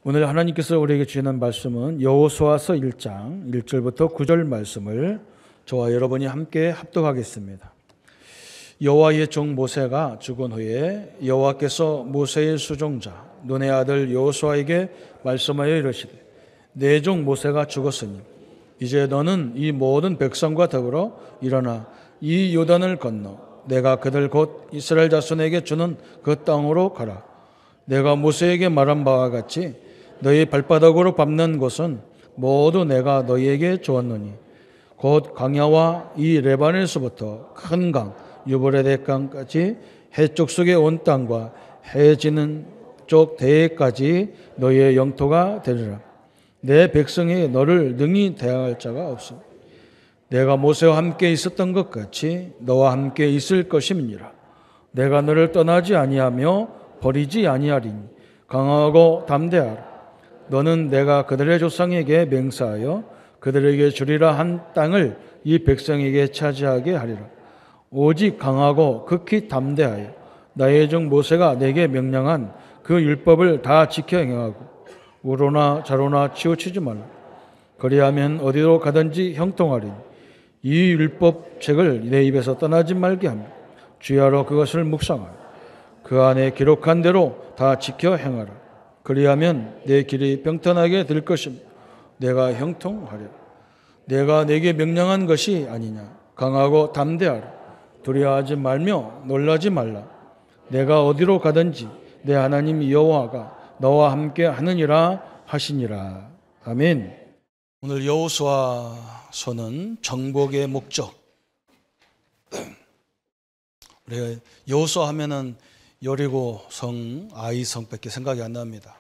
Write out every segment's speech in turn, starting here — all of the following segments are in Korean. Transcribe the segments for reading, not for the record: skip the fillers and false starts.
오늘 하나님께서 우리에게 주시는 말씀은 여호수아서 1장 1절부터 9절 말씀을 저와 여러분이 함께 합독하겠습니다. 여호와의 종 모세가 죽은 후에 여호와께서 모세의 수종자 눈의 아들 여호수아에게 말씀하여 이르시되 내 종 모세가 죽었으니 이제 너는 이 모든 백성과 더불어 일어나 이 요단을 건너 내가 그들 곧 이스라엘 자손에게 주는 그 땅으로 가라. 내가 모세에게 말한 바와 같이 너희 발바닥으로 밟는 곳은 모두 내가 너희에게 주었노니 곧 광야와 이 레바논에서부터 큰 강 유브라데 강까지 해쪽 속에 온 땅과 해 지는 쪽 대해까지 너희의 영토가 되리라. 내 백성이 너를 능히 대항할 자가 없으니 내가 모세와 함께 있었던 것 같이 너와 함께 있을 것임이니라. 내가 너를 떠나지 아니하며 버리지 아니하리니 강하고 담대하라. 너는 내가 그들의 조상에게 맹세하여 그들에게 주리라 한 땅을 이 백성에게 차지하게 하리라. 오직 강하고 극히 담대하여 나의 종 모세가 내게 명령한 그 율법을 다 지켜 행하고 우로나 좌로나 치우치지 말라. 그리하면 어디로 가든지 형통하리니 이 율법책을 내 입에서 떠나지 말게 하며 주야로 그것을 묵상하라. 그 안에 기록한 대로 다 지켜 행하라. 그리하면 내 길이 평탄하게 될 것입니다. 내가 형통하리라. 내가 내게 명령한 것이 아니냐. 강하고 담대하라. 두려워하지 말며 놀라지 말라. 내가 어디로 가든지 내 하나님 여호와가 너와 함께 하느니라 하시니라. 아멘. 오늘 여호수아서는 정복의 목적. 우리가 여호수아 하면은 여리고 성, 아이 성밖에 생각이 안 납니다.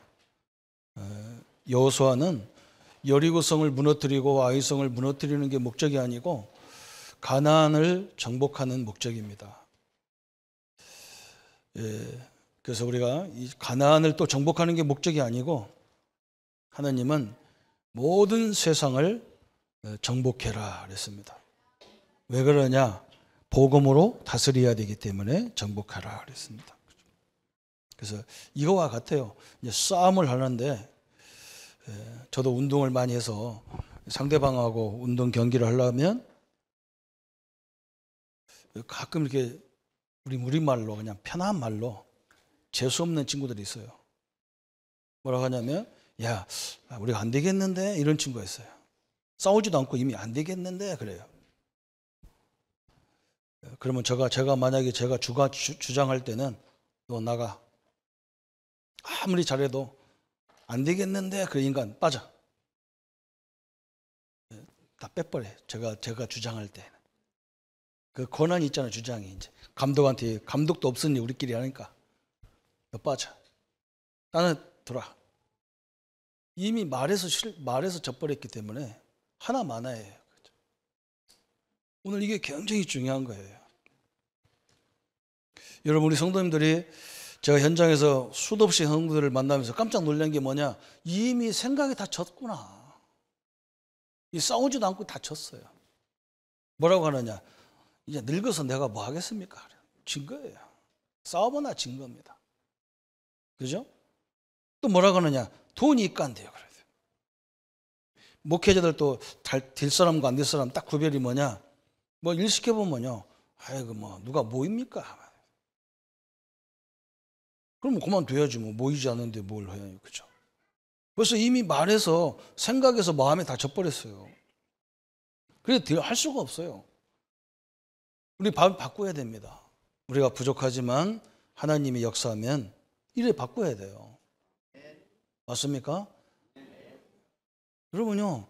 여호수아는 여리고 성을 무너뜨리고 아이 성을 무너뜨리는 게 목적이 아니고 가나안을 정복하는 목적입니다. 그래서 우리가 이 가나안을 또 정복하는 게 목적이 아니고 하나님은 모든 세상을 정복해라 그랬습니다. 왜 그러냐? 복음으로 다스려야 되기 때문에 정복하라 그랬습니다. 그래서 이거와 같아요. 이제 싸움을 하는데 저도 운동을 많이 해서 상대방하고 운동 경기를 하려면 가끔 이렇게 우리말로 그냥 편한 말로 재수 없는 친구들이 있어요. 뭐라고 하냐면 야, 우리가 안 되겠는데 이런 친구가 있어요. 싸우지도 않고 이미 안 되겠는데 그래요. 그러면 제가 만약에 제가 주장할 때는 너 나가. 아무리 잘해도 안 되겠는데 그 인간 빠져. 다 빼버려. 제가 주장할 때. 그 권한이 있잖아요, 주장이 이제. 감독한테 감독도 없으니 우리끼리 하니까. 너 빠져. 나는 들어와. 이미 말해서 져버렸기 때문에 하나 많아요. 오늘 이게 굉장히 중요한 거예요. 여러분, 우리 성도님들이 제가 현장에서 수도 없이 성도들을 만나면서 깜짝 놀란 게 뭐냐? 이미 생각이 다 졌구나. 싸우지도 않고 다 졌어요. 뭐라고 하느냐? 이제 늙어서 내가 뭐 하겠습니까? 진 거예요. 싸워보나 진 겁니다. 그죠? 또 뭐라고 하느냐? 돈이 있간대요. 그래서 목회자들 또 될 사람과 안 될 사람 딱 구별이 뭐냐? 뭐 일 시켜보면요. 아이고 뭐 누가 모입니까? 그럼 그만둬야지 뭐 모이지 않는데 뭘 해요. 그죠? 벌써 이미 말해서 생각해서 마음에 다 져버렸어요. 그래서 할 수가 없어요. 우리 바꿔야 됩니다. 우리가 부족하지만 하나님이 역사하면 이래 바꿔야 돼요. 맞습니까? 여러분요,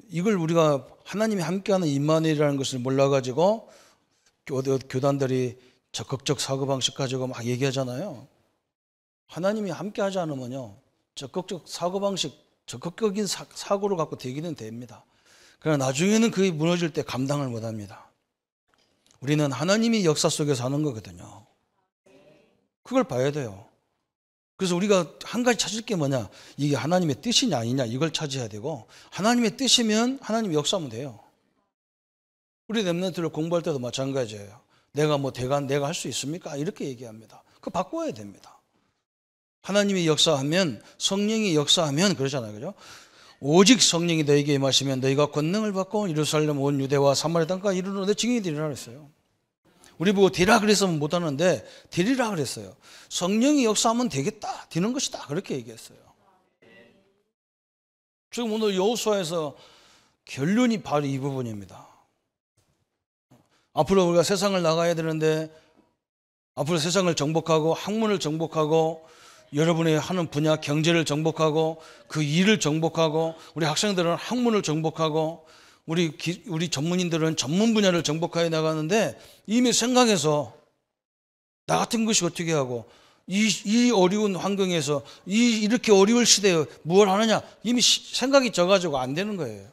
이걸 우리가 하나님이 함께하는 임마누엘이라는 것을 몰라가지고 교단들이 적극적 사고방식 가지고 막 얘기하잖아요. 하나님이 함께하지 않으면요, 적극적 사고방식, 적극적인 사고를 갖고 되기는 됩니다. 그러나 나중에는 그게 무너질 때 감당을 못합니다. 우리는 하나님이 역사 속에서 하는 거거든요. 그걸 봐야 돼요. 그래서 우리가 한 가지 찾을 게 뭐냐? 이게 하나님의 뜻이냐 아니냐 이걸 찾아야 되고, 하나님의 뜻이면 하나님이 역사하면 돼요. 우리 렘넌트를 공부할 때도 마찬가지예요. 내가 뭐 대관 내가 할 수 있습니까? 이렇게 얘기합니다. 그거 바꿔야 됩니다. 하나님이 역사하면, 성령이 역사하면 그러잖아요. 그죠? 오직 성령이 너에게 임하시면 너희가 권능을 받고 예루살렘 온 유대와 사마리아 땅까지 이르러 내 증인이 되리라 그랬어요. 우리 보고 되라 그랬으면 못하는데 되리라 그랬어요. 성령이 역사하면 되겠다, 되는 것이다, 그렇게 얘기했어요. 지금 오늘 여호수아에서 결론이 바로 이 부분입니다. 앞으로 우리가 세상을 나가야 되는데, 앞으로 세상을 정복하고 학문을 정복하고 여러분이 하는 분야 경제를 정복하고 그 일을 정복하고, 우리 학생들은 학문을 정복하고 우리 전문인들은 전문 분야를 정복하여 나가는데, 이미 생각해서 나 같은 것이 어떻게 하고 이 어려운 환경에서 이렇게 어려울 시대에 무엇을 하느냐, 이미 생각이 져가지고 안 되는 거예요.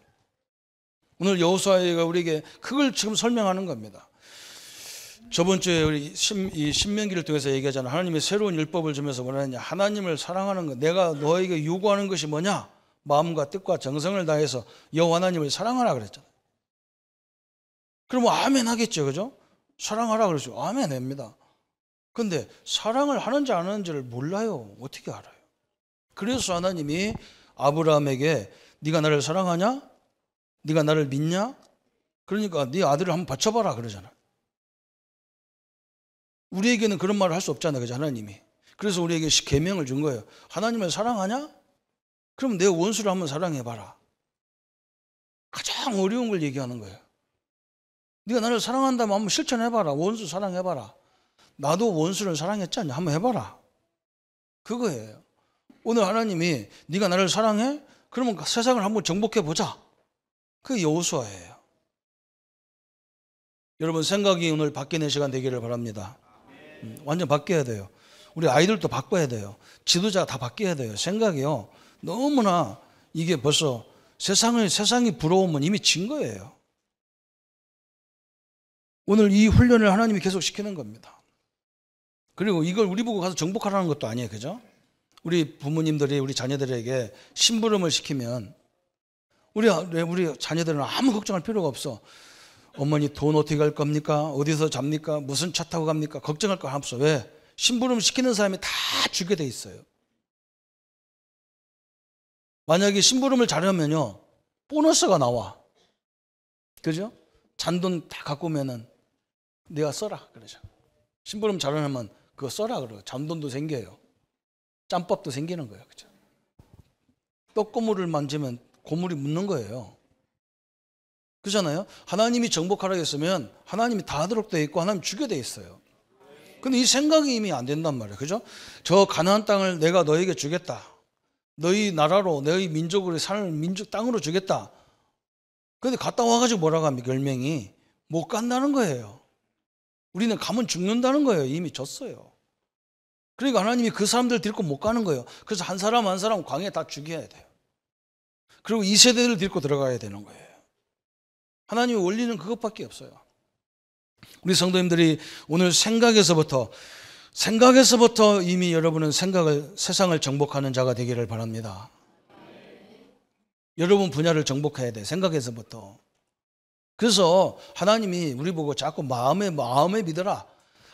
오늘 여호수아가 우리에게 그걸 지금 설명하는 겁니다. 저번 주에 우리 신명기를 통해서 얘기하잖아요. 하나님이 새로운 율법을 주면서 뭐라느냐, 하나님을 사랑하는 것, 내가 너에게 요구하는 것이 뭐냐, 마음과 뜻과 정성을 다해서 여호와 하나님을 사랑하라 그랬잖아요. 그러면 아멘 하겠죠, 그죠? 사랑하라 그러죠. 아멘 합니다. 근데 사랑을 하는지 안 하는지를 몰라요. 어떻게 알아요? 그래서 하나님이 아브라함에게 네가 나를 사랑하냐? 네가 나를 믿냐? 그러니까 네 아들을 한번 바쳐봐라 그러잖아요. 우리에게는 그런 말을 할 수 없잖아요, 그죠? 하나님이. 그래서 우리에게 계명을 준 거예요. 하나님을 사랑하냐? 그럼 내 원수를 한번 사랑해봐라. 가장 어려운 걸 얘기하는 거예요. 네가 나를 사랑한다면 한번 실천해봐라. 원수 사랑해봐라. 나도 원수를 사랑했지 않냐? 한번 해봐라. 그거예요. 오늘 하나님이 네가 나를 사랑해? 그러면 세상을 한번 정복해보자. 그게 여호수아예요. 여러분 생각이 오늘 바뀌는 시간 되기를 바랍니다. 완전 바뀌어야 돼요. 우리 아이들도 바꿔야 돼요. 지도자가 다 바뀌어야 돼요. 생각이요. 너무나 이게 벌써 세상이 부러우면 이미 진 거예요. 오늘 이 훈련을 하나님이 계속 시키는 겁니다. 그리고 이걸 우리 보고 가서 정복하라는 것도 아니에요. 그죠? 우리 부모님들이 우리 자녀들에게 심부름을 시키면 우리 자녀들은 아무 걱정할 필요가 없어. 어머니 돈 어떻게 갈 겁니까? 어디서 잡니까? 무슨 차 타고 갑니까? 걱정할 거 없어. 왜? 심부름 시키는 사람이 다 주게 돼 있어요. 만약에 심부름을 잘하면요, 보너스가 나와. 그죠? 잔돈 다 갖고 오면은 내가 써라 그러죠. 심부름 잘하면 그거 써라 그러고 잔돈도 생겨요. 짬밥도 생기는 거예요. 그죠? 떡고물을 만지면 고물이 묻는 거예요. 그렇잖아요. 하나님이 정복하라 했으면 하나님이 다 하도록 되어 있고 하나님 주게 되어 있어요. 근데 이 생각이 이미 안 된단 말이에요. 그죠? 저 가나안 땅을 내가 너에게 주겠다. 너희 나라로, 너희 민족으로 사는 민족 땅으로 주겠다. 근데 갔다 와가지고 뭐라고 합니까? 열명이 못 간다는 거예요. 우리는 가면 죽는다는 거예요. 이미 졌어요. 그러니까 하나님이 그 사람들 데리고 못 가는 거예요. 그래서 한 사람 한 사람 광야에 다 죽여야 돼요. 그리고 이 세대를 데리고 들어가야 되는 거예요. 하나님의 원리는 그것밖에 없어요. 우리 성도님들이 오늘 생각에서부터 이미 여러분은 세상을 정복하는 자가 되기를 바랍니다. 여러분 분야를 정복해야 돼. 생각에서부터. 그래서 하나님이 우리 보고 자꾸 마음에 믿어라.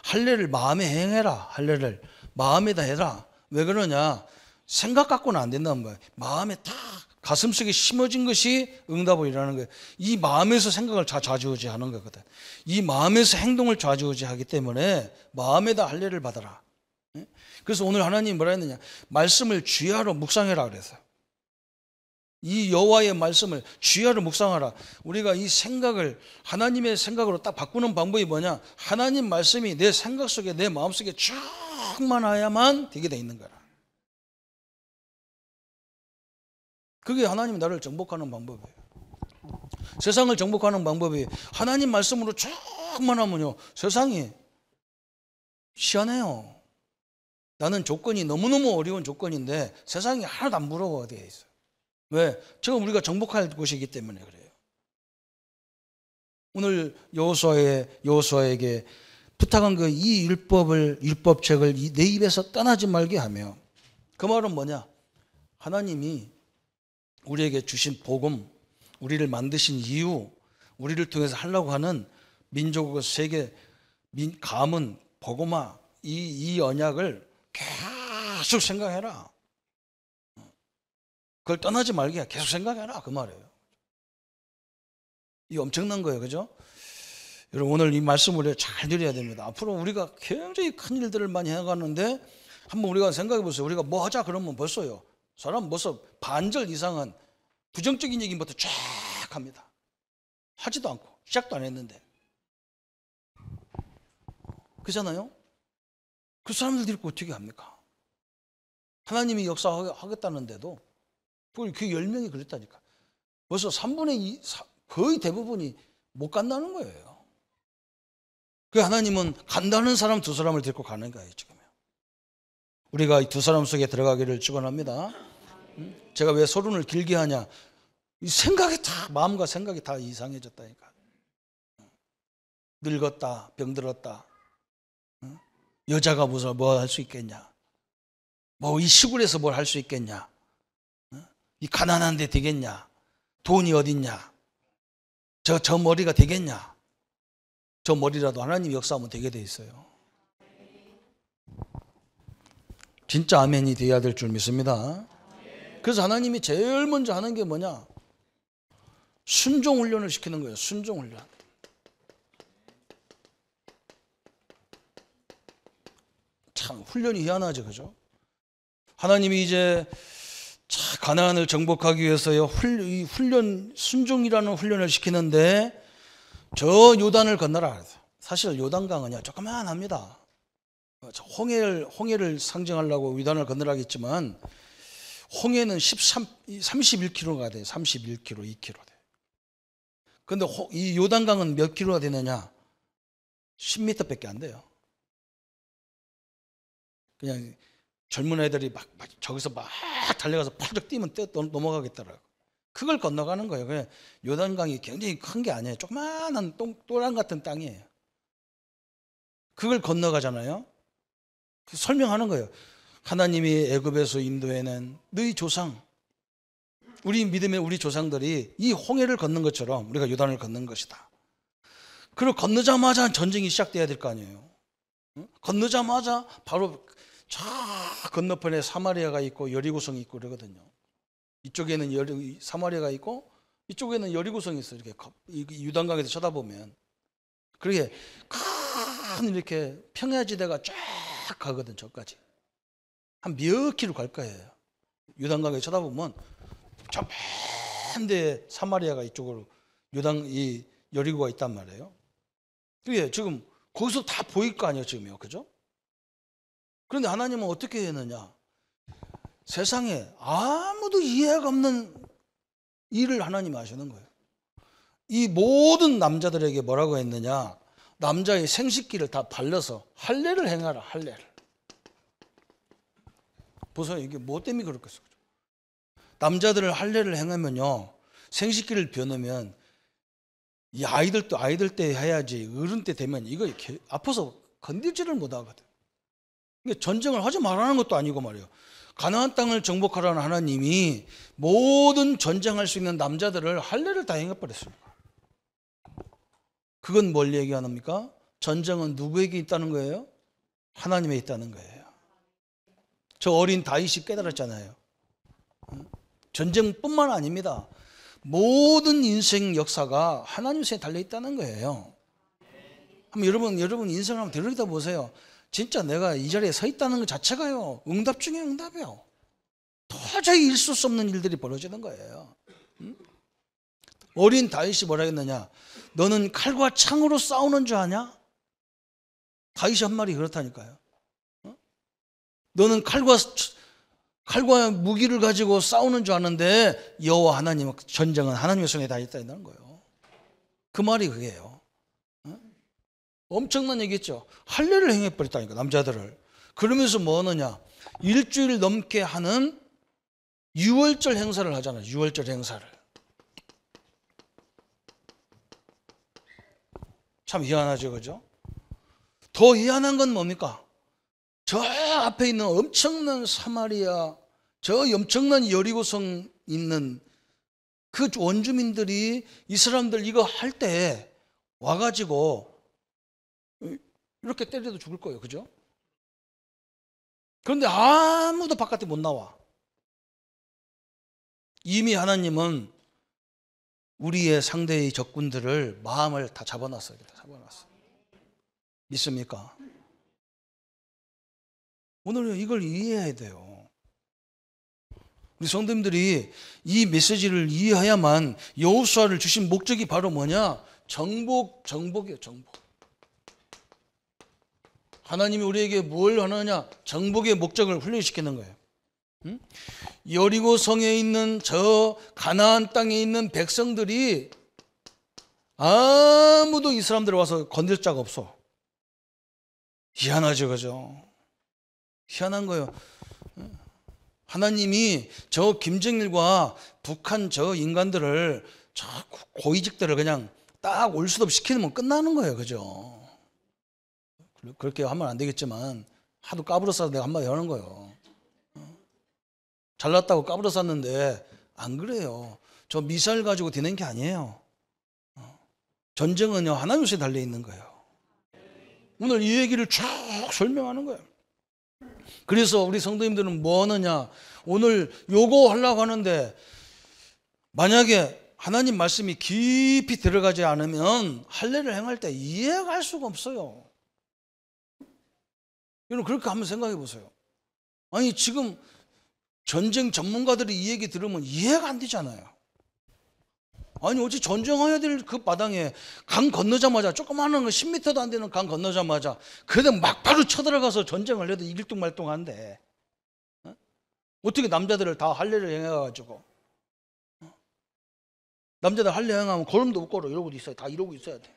할례를 마음에 행해라. 할례를 마음에다 해라. 왜 그러냐? 생각 갖고는 안 된다는 거예요. 마음에 딱 가슴속에 심어진 것이 응답을 일어나는 거예요. 이 마음에서 생각을 좌지우지하는 거거든. 이 마음에서 행동을 좌지우지하기 때문에 마음에다 할례를 받아라. 그래서 오늘 하나님이 뭐라 했느냐? 말씀을 주야로 묵상해라 그랬어요. 이 여호와의 말씀을 주야로 묵상하라. 우리가 이 생각을 하나님의 생각으로 딱 바꾸는 방법이 뭐냐? 하나님 말씀이 내 생각 속에, 내 마음 속에 충만하야만 되게 돼 있는 거라. 그게 하나님이 나를 정복하는 방법이에요. 세상을 정복하는 방법이 하나님 말씀으로 충만하면요, 세상이 희한해요. 나는 조건이 너무너무 어려운 조건인데 세상이 하나도 안 부러워 되어 있어요. 왜? 저건 우리가 정복할 곳이기 때문에 그래요. 오늘 여호수아에게 부탁한 그 이 율법책을 내 입에서 떠나지 말게 하며, 그 말은 뭐냐? 하나님이 우리에게 주신 복음, 우리를 만드신 이유, 우리를 통해서 하려고 하는 민족의 세계 가문, 복음화, 이 언약을 계속 생각해라. 그걸 떠나지 말게 계속 생각해라 그 말이에요. 이게 엄청난 거예요, 그죠? 여러분 오늘 이 말씀을 잘 드려야 됩니다. 앞으로 우리가 굉장히 큰 일들을 많이 해가는데 한번 우리가 생각해 보세요. 우리가 뭐 하자 그러면 벌써요, 사람 벌써 반절 이상은 부정적인 얘기부터 쫙 합니다. 하지도 않고 시작도 안 했는데. 그렇잖아요? 그 사람들 데리고 어떻게 합니까? 하나님이 역사하겠다는데도 그 10명이 그랬다니까. 벌써 3분의 2, 거의 대부분이 못 간다는 거예요. 그 하나님은 간다는 사람 2사람을 데리고 가는 거예요, 지금. 우리가 이 2사람 속에 들어가기를 축원합니다. 제가 왜 서론을 길게 하냐? 이 생각이 다, 마음과 생각이 다 이상해졌다니까. 늙었다, 병들었다. 여자가 무슨 뭐 할 수 있겠냐? 뭐 이 시골에서 뭘 할 수 있겠냐? 이 가난한데 되겠냐? 돈이 어딨냐? 저 머리가 되겠냐? 저 머리라도 하나님 역사하면 되게 돼 있어요. 진짜 아멘이 돼야 될 줄 믿습니다. 그래서 하나님이 제일 먼저 하는 게 뭐냐? 순종 훈련을 시키는 거예요. 순종 훈련. 참 훈련이 희한하죠, 그죠? 하나님이 이제 가나안을 정복하기 위해서요, 훈련, 순종이라는 훈련을 시키는데 저 요단을 건너라. 사실 요단강은요 조그만합니다. 홍해를 상징하려고 요단을 건너라 했지만 홍해는 31km가 돼요. 31km, 2km 돼. 근데 이 요단강은 몇 킬로가 되느냐? 10m밖에 안 돼요. 그냥 젊은 애들이 막 저기서 막 달려가서 펄쩍 뛰면 넘어가겠더라고요. 그걸 건너가는 거예요. 그냥 요단강이 굉장히 큰 게 아니에요. 조그만한 또랑 같은 땅이에요. 그걸 건너가잖아요. 설명하는 거예요. 하나님이 애굽에서 인도해낸 너희 조상, 우리 믿음의 우리 조상들이 이 홍해를 건넌 것처럼 우리가 요단을 건넌 것이다. 그리고 건너자마자 전쟁이 시작돼야 될 거 아니에요. 건너자마자 바로 저 건너편에 사마리아가 있고 여리고성이 있고 그러거든요. 이쪽에는 사마리아가 있고 이쪽에는 여리고성이 있어요. 이렇게 유단강에서 쳐다보면 그렇게 큰 이렇게 평야지대가 쫙 가거든. 저까지 한 몇 킬로 갈 거예요. 유단강에 쳐다보면 저 맨 데 사마리아가 이쪽으로 이 여리고가 있단 말이에요. 그게 지금 거기서 다 보일 거 아니에요, 지금요, 그죠? 그런데 하나님은 어떻게 했느냐? 세상에 아무도 이해가 없는 일을 하나님이 하시는 거예요. 이 모든 남자들에게 뭐라고 했느냐? 남자의 생식기를 다 발라서 할례를 행하라, 할례를. 보세요, 이게 뭐 때문에 그렇겠어요? 남자들을 할례를 행하면요, 생식기를 변하면 이 아이들 때 해야지 어른 때 되면 이거 아파서 건들지를 못하거든. 전쟁을 하지 말라는 것도 아니고 말이에요. 가나안 땅을 정복하라는 하나님이 모든 전쟁할 수 있는 남자들을 할례를 다 행해버렸습니다. 그건 뭘 얘기하는겁니까? 전쟁은 누구에게 있다는 거예요? 하나님에 있다는 거예요. 저 어린 다윗이 깨달았잖아요. 전쟁뿐만 아닙니다. 모든 인생 역사가 하나님 손에 달려있다는 거예요. 한번 여러분 인생을 한번 들여다보세요. 진짜 내가 이 자리에 서 있다는 것 자체가요, 응답 중에 응답이에요. 도저히 있을 수 없는 일들이 벌어지는 거예요. 어린 다윗이 뭐라 했느냐? 너는 칼과 창으로 싸우는 줄 아냐? 다윗이 한 말이 그렇다니까요. 너는 칼과 무기를 가지고 싸우는 줄 아는데 여호와 하나님, 전쟁은 하나님의 손에 다 있다는 거예요. 그 말이 그게요. 엄청난 얘기겠죠. 할례를 행해버렸다니까, 남자들을. 그러면서 뭐 하느냐? 일주일 넘게 하는 유월절 행사를 하잖아요. 유월절 행사를. 참 희한하죠, 그죠? 더 희한한 건 뭡니까? 저 앞에 있는 엄청난 사마리아, 저 엄청난 여리고성 있는 그 원주민들이 이 사람들 이거 할 때 와가지고 이렇게 때려도 죽을 거예요, 그죠? 그런데 아무도 바깥에 못 나와. 이미 하나님은 우리의 상대의 적군들을 마음을 다 잡아놨어요. 잡아놨어. 믿습니까? 오늘 이걸 이해해야 돼요. 우리 성도님들이 이 메시지를 이해해야만, 여호수아를 주신 목적이 바로 뭐냐? 정복이에요. 정복. 하나님이 우리에게 뭘 하느냐? 정복의 목적을 훈련시키는 거예요. 여리고 성에 있는 저 가나안 땅에 있는 백성들이 아무도 이 사람들 와서 건들 자가 없어. 희한하죠, 그죠? 희한한 거예요. 하나님이 저 김정일과 북한 저 인간들을, 저 고위직들을 그냥 딱 올 수도 없이 시키면 끝나는 거예요, 그죠? 그렇게 하면 안 되겠지만 하도 까불어서 내가 한마디 하는 거예요. 잘났다고 까불어쌌는데 안 그래요. 저 미사일 가지고 되는 게 아니에요. 전쟁은요, 하나님께 달려 있는 거예요. 오늘 이 얘기를 쭉 설명하는 거예요. 그래서 우리 성도님들은 뭐 하느냐? 오늘 요거 하려고 하는데 만약에 하나님 말씀이 깊이 들어가지 않으면 할례를 행할 때 이해가 할 수가 없어요. 여러분, 그렇게 한번 생각해 보세요. 아니, 지금 전쟁 전문가들이 이 얘기 들으면 이해가 안 되잖아요. 아니, 어찌 전쟁해야 될 그 마당에 강 건너자마자, 조그마한 거 10m도 안 되는 강 건너자마자 그냥 막바로 쳐들어가서 전쟁을 해도 일뚱말뚱한데, 어떻게 남자들을 다 할례를 행해가지고, 남자들 할례 행하면 걸음도 못 걸어. 이러고 있어요. 다 이러고 있어야 돼.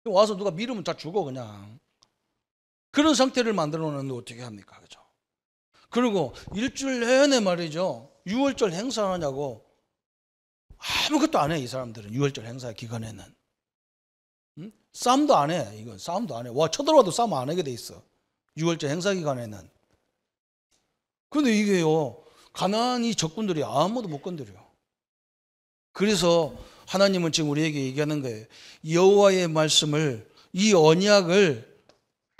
와서 누가 밀으면 다 죽어 그냥. 그런 상태를 만들어 놓는데 어떻게 합니까? 그죠? 그리고 일주일 내내 말이죠, 6월절 행사하냐고 아무것도 안 해. 이 사람들은 6월절 행사 기간에는 싸움도 안 해. 이건 싸움도 안 해. 와, 쳐들어와도 싸움 안 하게 돼 있어, 6월절 행사 기간에는. 근데 이게요, 가나안이 적군들이 아무도 못 건드려. 그래서 하나님은 지금 우리에게 얘기하는 거예요. 여호와의 말씀을, 이 언약을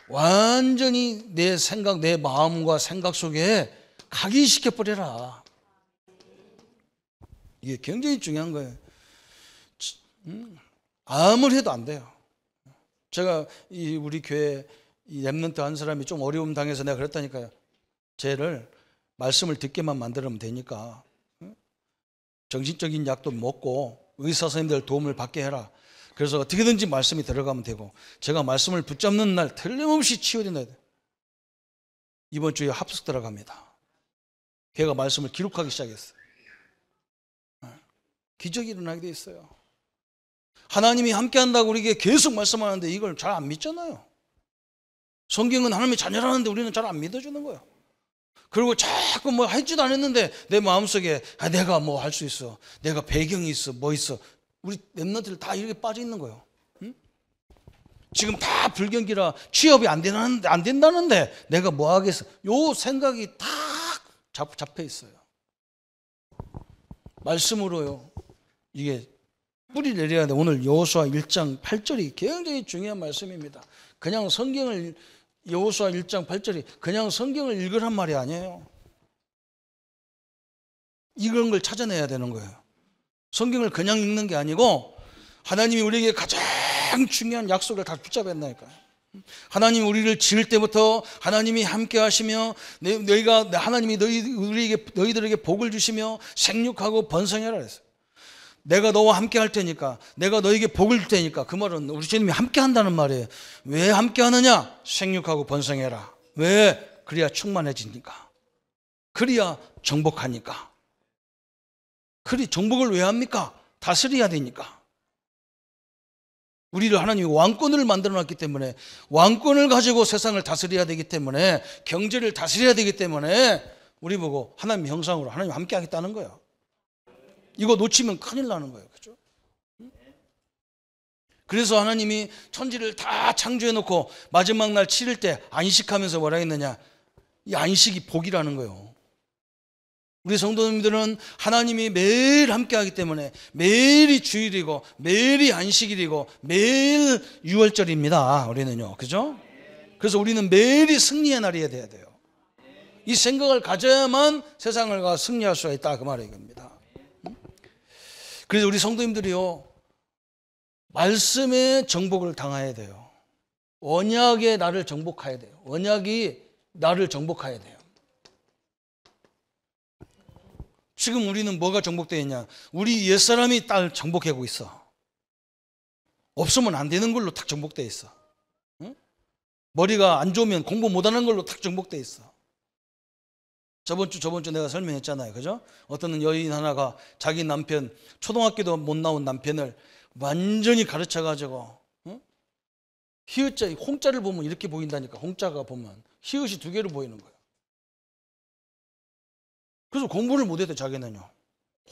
완전히 내 생각, 내 마음과 생각 속에 각인시켜 버려라. 이게 굉장히 중요한 거예요. 아무리 해도 안 돼요. 제가 우리 교회 랩런트 한 사람이 좀 어려움 당해서 내가 그랬다니까요. 쟤를 말씀을 듣게만 만들면 되니까 정신적인 약도 먹고 의사 선생님들 도움을 받게 해라. 그래서 어떻게든지 말씀이 들어가면 되고, 제가 말씀을 붙잡는 날 틀림없이 치유된다. 이번 주에 합숙 들어갑니다. 걔가 말씀을 기록하기 시작했어요. 기적이 일어나게 돼 있어요. 하나님이 함께 한다고 우리에게 계속 말씀하는데 이걸 잘 안 믿잖아요. 성경은 하나님의 자녀라는데 우리는 잘 안 믿어주는 거예요. 그리고 자꾸 뭐 하지도 않았는데 내 마음속에 내가 뭐 할 수 있어, 내가 배경이 있어, 뭐 있어. 우리 랩런트들 다 이렇게 빠져 있는 거예요. 응? 지금 다 불경기라 취업이 안 된다는데 내가 뭐 하겠어. 요 생각이 다 잡혀 있어요. 말씀으로요, 이게 뿌리 내려야 돼. 오늘 여호수아 1장 8절이 굉장히 중요한 말씀입니다. 그냥 성경을, 여호수아 1장 8절이 그냥 성경을 읽으란 말이 아니에요. 이런 걸 찾아내야 되는 거예요. 성경을 그냥 읽는 게 아니고 하나님이 우리에게 가장 중요한 약속을 다 붙잡았나니까요. 하나님이 우리를 지을 때부터 하나님이 함께 하시며 하나님이 너희들에게 복을 주시며 생육하고 번성해라 그랬어요. 내가 너와 함께 할 테니까, 내가 너에게 복을 줄 테니까. 그 말은 우리 주님이 함께 한다는 말이에요. 왜 함께 하느냐? 생육하고 번성해라. 왜? 그래야 충만해지니까. 그래야 정복하니까. 정복을 왜 합니까? 다스려야 되니까. 우리를 하나님이 왕권을 만들어놨기 때문에, 왕권을 가지고 세상을 다스려야 되기 때문에, 경제를 다스려야 되기 때문에 우리 보고 하나님 형상으로 하나님 함께 하겠다는 거예요. 이거 놓치면 큰일 나는 거예요. 그죠? 그래서 하나님이 천지를 다 창조해 놓고 마지막 날 치를 때 안식하면서 뭐라 했느냐? 이 안식이 복이라는 거예요. 우리 성도님들은 하나님이 매일 함께 하기 때문에 매일이 주일이고 매일이 안식일이고 매일 6월절입니다. 우리는요. 그죠? 그래서 우리는 매일이 승리의 날이어야 돼요. 이 생각을 가져야만 세상을 가 승리할 수가 있다, 그 말이 이겁니다. 그래서 우리 성도님들이요, 말씀에 정복을 당해야 돼요. 언약에 나를 정복해야 돼요. 언약이 나를 정복해야 돼요. 지금 우리는 뭐가 정복되어 있냐? 우리 옛사람이 딱 정복하고 있어. 없으면 안 되는 걸로 딱 정복되어 있어. 응? 머리가 안 좋으면 공부 못하는 걸로 딱 정복되어 있어. 저번 주 내가 설명했잖아요. 그죠? 어떤 여인 하나가 자기 남편, 초등학교도 못 나온 남편을 완전히 가르쳐가지고, 응? 히읗자, 홍자를 보면 이렇게 보인다니까. 홍자가 보면 히읗이 2개로 보이는 거예요. 그래서 공부를 못해도 자기는요,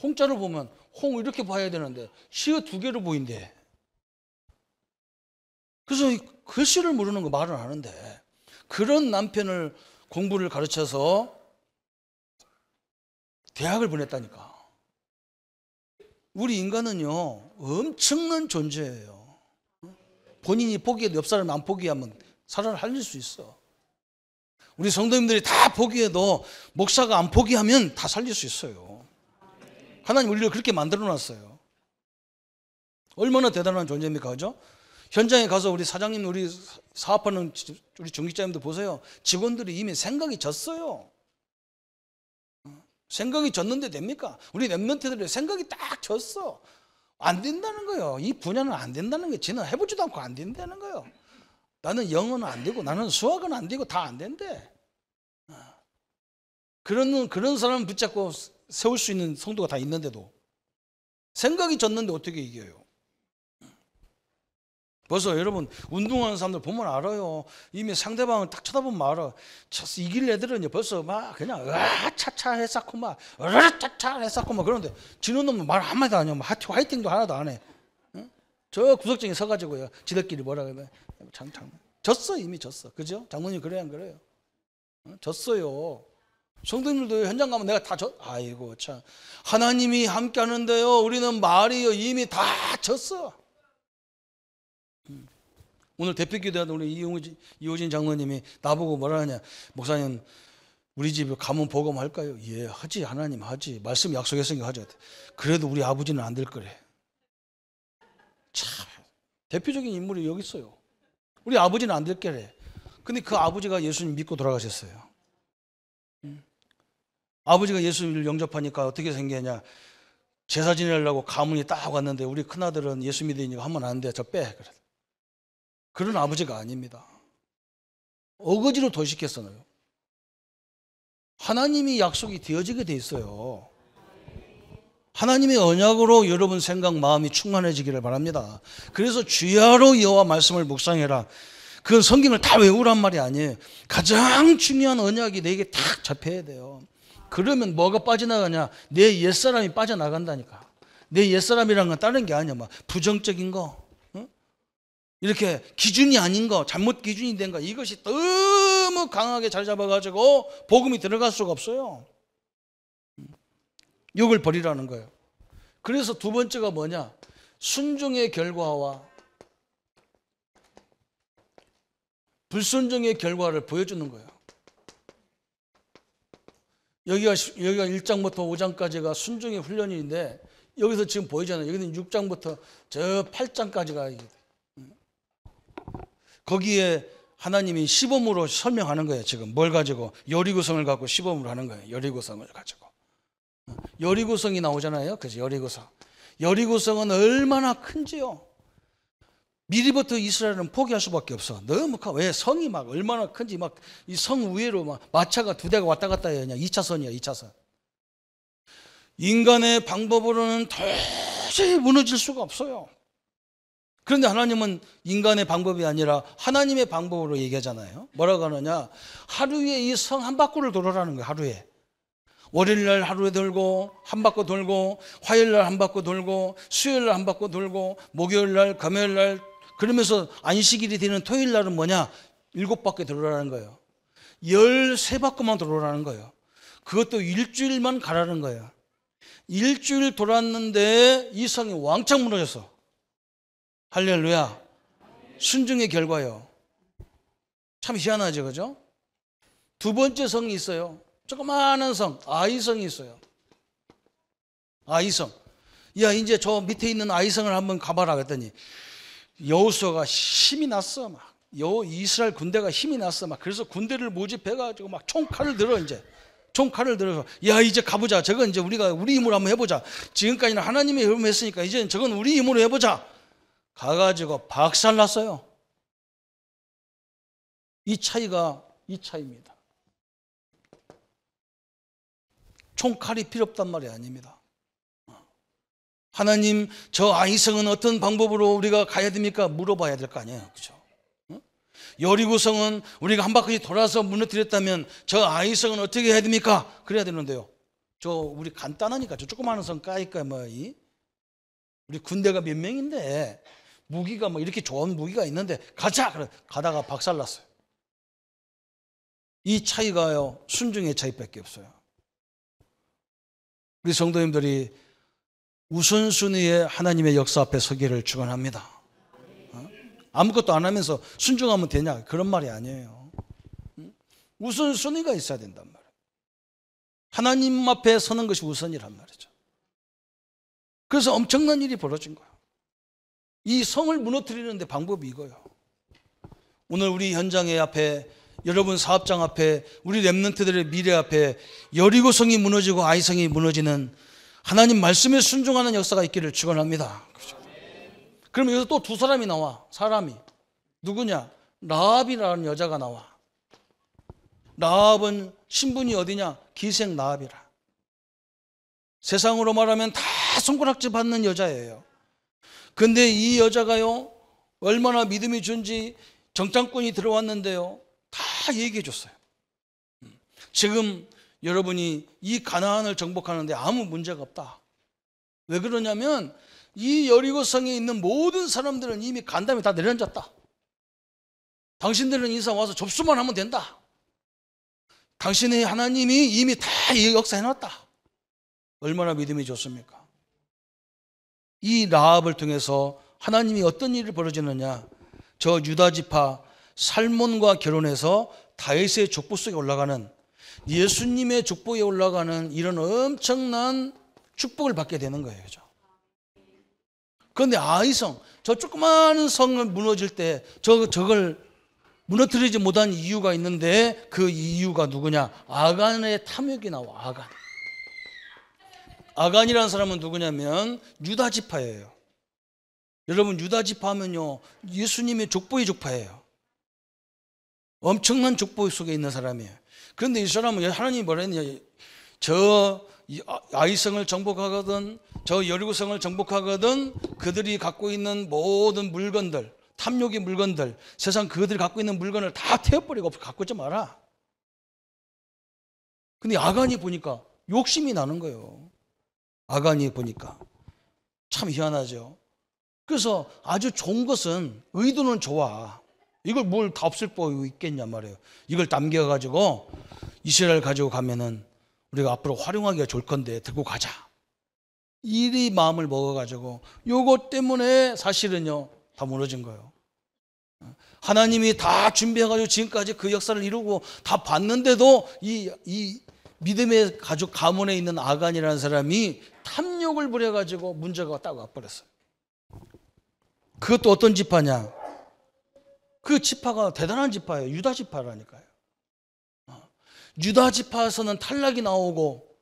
홍자를 보면 홍 이렇게 봐야 되는데 히읗 2개로 보인대. 그래서 글씨를 모르는 거 말은 하는데, 그런 남편을 공부를 가르쳐서 대학을 보냈다니까. 우리 인간은요, 엄청난 존재예요. 본인이 포기해도 옆 사람이 안 포기하면 살아를 살릴 수 있어. 우리 성도님들이 다 포기해도 목사가 안 포기하면 다 살릴 수 있어요. 하나님 우리를 그렇게 만들어 놨어요. 얼마나 대단한 존재입니까? 그죠? 현장에 가서 우리 사장님, 우리 사업하는 우리 중직자님들 보세요. 직원들이 이미 생각이 졌어요. 생각이 졌는데 됩니까? 우리 랩런트들의 생각이 딱 졌어. 안 된다는 거예요. 이 분야는 안 된다는 거예요. 지는 해보지도 않고 안 된다는 거예요. 나는 영어는 안 되고, 나는 수학은 안 되고, 다 안 된대. 그런 사람 붙잡고 세울 수 있는 성도가 다 있는데도 생각이 졌는데 어떻게 이겨요? 벌써 여러분, 운동하는 사람들 보면 알아요. 이미 상대방을 딱 쳐다보면 알아. 이길 애들은요, 벌써 막 그냥 차차 했었고 막 차차 했었고 막 그런데 지는 놈은 말 한마디도 안 해요. 화이팅도 하나도 안 해. 응? 저 구석쟁이 서가지고요, 지들끼리 뭐라 그러면 졌어. 이미 졌어. 그죠? 장모님 그래야 안 그래요? 응? 졌어요. 성도님들도 현장 가면 내가 다 아이고 참, 하나님이 함께 하는데요, 우리는 말이요 이미 다 졌어. 오늘 대표 기도하던 우리 이호진 장로님이 나보고 뭐라 하냐, 목사님 우리 집에 가문 복음 할까요? 예, 하지. 하나님 하지. 말씀 약속했으니까 하죠. 그래도 우리 아버지는 안 될 거래. 참 대표적인 인물이 여기 있어요. 우리 아버지는 안 될 거래. 근데 그 아버지가 예수님 믿고 돌아가셨어요. 아버지가 예수를 영접하니까 어떻게 생겼냐, 제사 지내려고 가문이 딱 왔는데 우리 큰아들은 예수 믿으니까 하면 안 돼, 저 빼. 그래. 그런 아버지가 아닙니다. 어거지로 도식했어요. 하나님이 약속이 되어지게 돼 있어요. 하나님의 언약으로 여러분 생각, 마음이 충만해지기를 바랍니다. 그래서 주야로 여호와 말씀을 묵상해라. 그건 성경을 다 외우란 말이 아니에요. 가장 중요한 언약이 내게 딱 잡혀야 돼요. 그러면 뭐가 빠져나가냐? 내 옛사람이 빠져나간다니까. 내 옛사람이란 건 다른 게 아니야. 막 부정적인 거, 이렇게 기준이 아닌 거, 잘못 기준이 된 거, 이것이 너무 강하게 잘 잡아가지고 복음이 들어갈 수가 없어요. 이걸 버리라는 거예요. 그래서 두 번째가 뭐냐? 순종의 결과와 불순종의 결과를 보여주는 거예요. 여기가 1장부터 5장까지가 순종의 훈련인데, 여기서 지금 보이잖아요. 여기는 6장부터 저 8장까지가, 거기에 하나님이 시범으로 설명하는 거예요. 지금 뭘 가지고? 여리고성을 갖고 시범으로 하는 거예요. 여리고성을 가지고. 여리고성이 나오잖아요. 그래서 여리고성은 얼마나 큰지요. 미리부터 이스라엘은 포기할 수밖에 없어. 너무 커. 왜? 성이 막 얼마나 큰지, 막 이 성 위로 막 마차가 2대가 왔다 갔다 해야 그냥 2차선이야, 2차선. 인간의 방법으로는 도저히 무너질 수가 없어요. 그런데 하나님은 인간의 방법이 아니라 하나님의 방법으로 얘기하잖아요. 뭐라고 하느냐? 하루에 이 성 한 바퀴를 돌아라는 거예요. 하루에. 월요일날 하루에 돌고, 한 바퀴 돌고, 화요일날 한 바퀴 돌고, 수요일날 한 바퀴 돌고, 목요일날, 금요일날, 그러면서 안식일이 되는 토요일날은 뭐냐? 7바퀴 돌아라는 거예요. 13바퀴만 돌아라는 거예요. 그것도 일주일만 가라는 거예요. 일주일 돌았는데 이 성이 왕창 무너졌어. 할렐루야. 순종의 결과요. 참 희한하죠, 그죠? 두 번째 성이 있어요. 조그마한 성, 아이성이 있어요. 아이성. 야, 이제 저 밑에 있는 아이성을 한번 가봐라 그랬더니 여호수아가 힘이 났어. 막 이스라엘 군대가 힘이 났어. 막 그래서 군대를 모집해가지고 막 총칼을 들어. 이제 총칼을 들어서 야, 이제 가보자. 저건 이제 우리가 우리 힘으로 한번 해보자. 지금까지는 하나님의 힘으로 했으니까 이제는 저건 우리 힘으로 해보자. 가가지고 박살났어요. 이 차이입니다. 총칼이 필요 없단 말이 아닙니다. 하나님, 저 아이성은 어떤 방법으로 우리가 가야 됩니까? 물어봐야 될 거 아니에요. 그렇죠? 여리고성은 우리가 한 바퀴 돌아서 무너뜨렸다면 저 아이성은 어떻게 해야 됩니까? 그래야 되는데요. 우리 간단하니까 저 조그마한 성 까니까 우리 군대가 몇 명인데 무기가 이렇게 좋은 무기가 있는데 가자! 그래 가다가 박살났어요. 이 차이가요, 순종의 차이밖에 없어요. 우리 성도님들이 우선순위의 하나님의 역사 앞에 서기를 축원합니다. 아무것도 안 하면서 순종하면 되냐? 그런 말이 아니에요. 우선순위가 있어야 된단 말이에요. 하나님 앞에 서는 것이 우선이란 말이죠. 그래서 엄청난 일이 벌어진 거예요. 이 성을 무너뜨리는데 방법이 이거예요. 오늘 우리 현장의 앞에, 여러분 사업장 앞에, 우리 렘넌트들의 미래 앞에 여리고성이 무너지고 아이성이 무너지는 하나님 말씀에 순종하는 역사가 있기를 축원합니다. 그렇죠? 그러면 여기서 또 두 사람이 나와. 사람이 누구냐? 라합이라는 여자가 나와. 라합은 신분이 어디냐? 기생 라합이라. 세상으로 말하면 다 손가락질 받는 여자예요. 근데 이 여자가요, 얼마나 믿음이 준지 정탐꾼이 들어왔는데요, 다 얘기해 줬어요. 지금 여러분이 이 가나안을 정복하는데 아무 문제가 없다. 왜 그러냐면 이 여리고성에 있는 모든 사람들은 이미 간담이 다 내려앉았다. 당신들은 인사 와서 접수만 하면 된다. 당신의 하나님이 이미 다 역사해놨다. 얼마나 믿음이 좋습니까? 이 라합을 통해서 하나님이 어떤 일이 벌어지느냐? 저 유다 지파 살몬과 결혼해서 다윗의 족보 속에 올라가는, 예수님의 족보에 올라가는 이런 엄청난 축복을 받게 되는 거예요. 그죠? 그런데 아이성, 저 조그마한 성을 무너질 때 저걸 무너뜨리지 못한 이유가 있는데, 그 이유가 누구냐? 아간의 탐욕이 나와. 아간이라는 사람은 누구냐면 유다 지파예요. 여러분, 유다 지파 하면요, 예수님의 족보의 족파예요. 엄청난 족보 속에 있는 사람이에요. 그런데 이 사람은 하나님이 뭐라 했느냐? 저 아이성을 정복하거든, 저 여리고성을 정복하거든, 그들이 갖고 있는 모든 물건들, 탐욕의 물건들, 세상 그들이 갖고 있는 물건을 다 태워버리고 갖고 있지 마라. 근데 아간이 보니까 욕심이 나는 거예요. 아간이 보니까 참 희한하죠. 그래서 아주 좋은 것은, 의도는 좋아. 이걸 뭘 다 없을 거 있겠냐 말이에요. 이걸 남겨가지고 이스라엘 가지고 가면은 우리가 앞으로 활용하기가 좋을 건데 들고 가자. 이리 마음을 먹어가지고 요것 때문에 사실은요 다 무너진 거예요. 하나님이 다 준비해가지고 지금까지 그 역사를 이루고 다 봤는데도 이 믿음의 가족 가문에 있는 아간이라는 사람이 탐욕을 부려가지고 문제가 딱 와버렸어요. 그것도 어떤 지파냐? 그 지파가 대단한 지파예요. 유다 지파라니까요. 유다 지파에서는 탈락이 나오고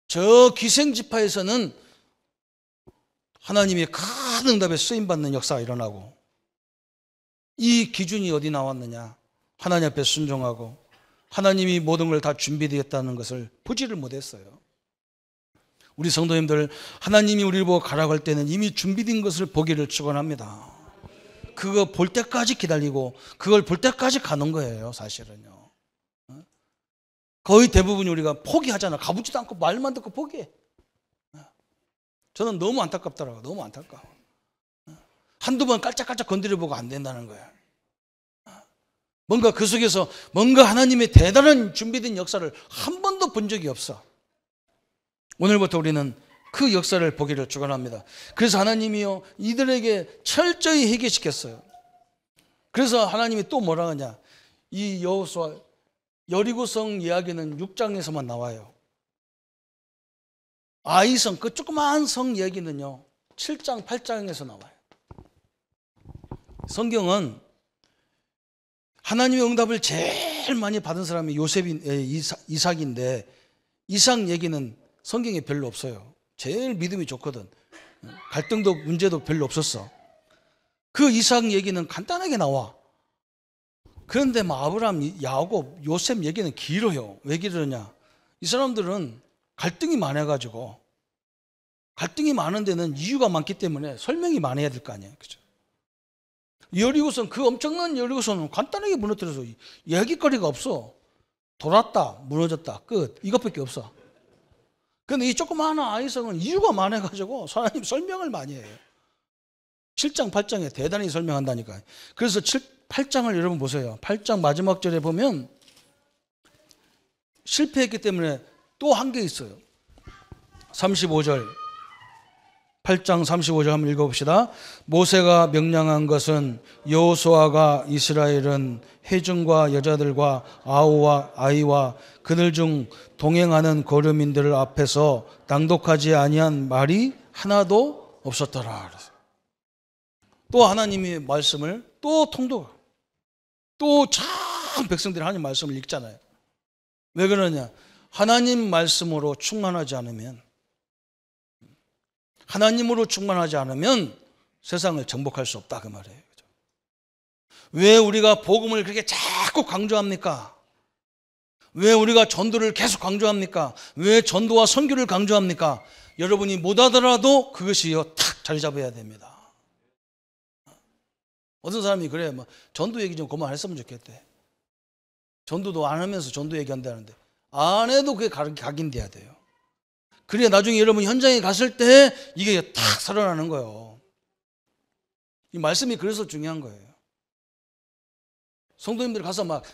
저 기생 지파에서는 하나님의 큰 응답에 쓰임받는 역사가 일어나고, 이 기준이 어디 나왔느냐? 하나님 앞에 순종하고 하나님이 모든 걸 다 준비되었다는 것을 보지를 못했어요. 우리 성도님들, 하나님이 우리를 보고 가라고 할 때는 이미 준비된 것을 보기를 축원합니다. 그거 볼 때까지 기다리고 그걸 볼 때까지 가는 거예요. 사실은요. 거의 대부분 우리가 포기하잖아. 가보지도 않고 말만 듣고 포기해. 저는 너무 안타깝더라고요. 너무 안타까워. 한두 번 깔짝깔짝 건드려보고 안 된다는 거예요. 뭔가 그 속에서 뭔가 하나님의 대단한 준비된 역사를 한 번도 본 적이 없어. 오늘부터 우리는 그 역사를 보기를 축원합니다. 그래서 하나님이요 이들에게 철저히 회개시켰어요. 그래서 하나님이 또 뭐라 하냐? 이 여호수아 여리고성 이야기는 6장에서만 나와요. 아이성, 그 조그마한 성 이야기는요 7장, 8장에서 나와요. 성경은 하나님의 응답을 제일 많이 받은 사람이 이삭인데, 이삭 얘기는 성경에 별로 없어요. 제일 믿음이 좋거든. 갈등도 문제도 별로 없었어. 그 이삭 얘기는 간단하게 나와. 그런데 아브라함, 야곱, 요셉 얘기는 길어요. 왜 길으냐? 이 사람들은 갈등이 많아가지고, 갈등이 많은 데는 이유가 많기 때문에 설명이 많아야 될 거 아니에요. 그죠? 여리고성, 그 엄청난 여리고성은 간단하게 무너뜨려서 얘기거리가 없어. 돌았다, 무너졌다, 끝. 이것밖에 없어. 근데 이 조그마한 아이성은 이유가 많아가지고 하나님 설명을 많이 해요. 7장, 8장에 대단히 설명한다니까요. 그래서 8장을 여러분 보세요. 8장 마지막 절에 보면 실패했기 때문에 또 한 게 있어요. 35절, 8장 35절 한번 읽어봅시다. 모세가 명령한 것은 여호수아가 이스라엘은 회중과 여자들과 아우와 아이와 그들 중 동행하는 거류민들 앞에서 낭독하지 아니한 말이 하나도 없었더라. 또 하나님의 말씀을 또 통독, 또 참 백성들이 하나님 말씀을 읽잖아요. 왜 그러냐? 하나님 말씀으로 충만하지 않으면, 하나님으로 충만하지 않으면 세상을 정복할 수 없다 그 말이에요. 왜 우리가 복음을 그렇게 자꾸 강조합니까? 왜 우리가 전도를 계속 강조합니까? 왜 전도와 선교를 강조합니까? 여러분이 못하더라도 그것이요 탁 자리 잡아야 됩니다. 어떤 사람이 그래요. 뭐 전도 얘기 좀 그만했으면 좋겠대. 전도도 안 하면서 전도 얘기한다는데, 안 해도 그게 각인돼야 돼요. 그래야 나중에 여러분 현장에 갔을 때 이게 탁 살아나는 거예요. 이 말씀이 그래서 중요한 거예요. 성도님들 가서 막